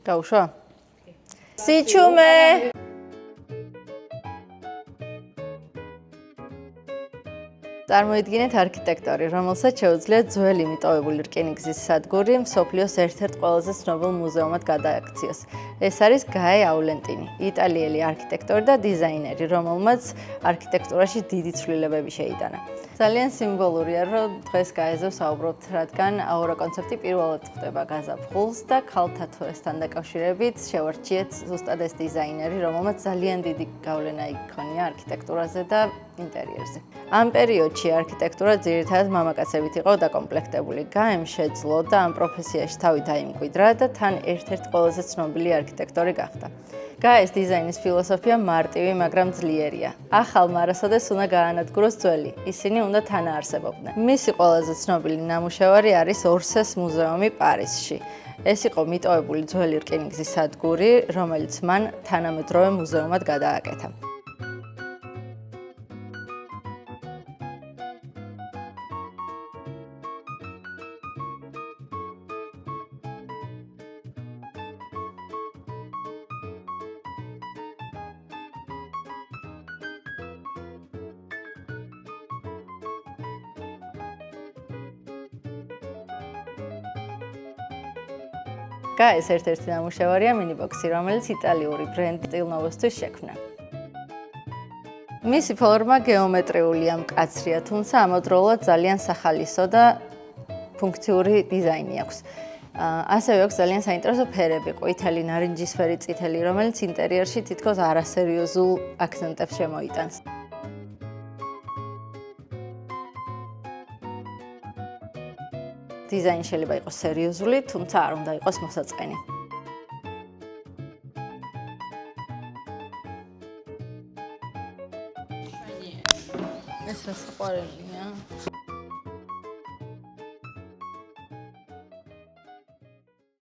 გავუშვა? სიჩუმე! წარმოიდგინეთ არქიტექტორი, რომელსაც შეუძლია ძველი მიტოვებული რკინიგზის სადგური მსოფლიოს ერთ-ერთ ყველაზე ცნობილ მუზეუმად გადააქციოს. ეს არის გაე აულენტინი, იტალიელი არქიტექტორი და დიზაინერი, რომელმაც არქიტექტურაში დიდი ცვლილებები შეიტანა. ძალიან სიმბოლურია, რომ დღეს გაეზე ვსაუბრობთ, რადგან აურა კონცეფტი პირველად ხდება გაზაფხულს და ქალთა თვესთან დაკავშირებით შევარჩიეთ ზუსტად ეს დიზაინერი, რომელმაც ძალიან დიდი გავლენა იქონია არქიტექტურაზე და ინტერიერზე. ამ პერიოდში არქიტექტურა ძირითადად მამაკაცებით იყო დაკომპლექტებული. გაემ შეძლო და ამ პროფესიაში თავი დაიმკვიდრა და თან ერთ-ერთი ყველაზე ცნობილი არქიტექტორი გახდა. გაეს დიზაინის ფილოსოფია მარტივი, მაგრამ ძლიერია. ახალმა არასოდეს უნდა გაანადგუროს ძველი, ისინი უნდა თანაარსებობდნენ. მისი ყველაზე ცნობილი ნამუშევარი არის ორსეს მუზეუმი პარიზში. ეს იყო მიტოვებული ძველი რკინიგზის სადგური, რომელიც მან თანამედროვე მუზეუმად გადააკეთა. გაეს ერთ-ერთი ნამუშევარია მინიბოქსი, რომელიც იტალიური ბრენდი სტილნოვოსთვის შექმნა. მისი ფორმა გეომეტრიულია, მკაცრია, თუმცა ამავდროულად ძალიან სახალისო და ფუნქციური დიზაინი აქვს. ასევე აქვს ძალიან საინტერესო ფერები, ყვითელი, ნარინჯისფერი, წითელი, რომელიც ინტერიერში თითქოს არასერიოზულ აქცენტებს შემოიტანს. დიზაინი შეიძლება იყოს სერიოზული, თუმცა არ უნდა იყოს მოსაწყენი. ეს რა საყვარელია?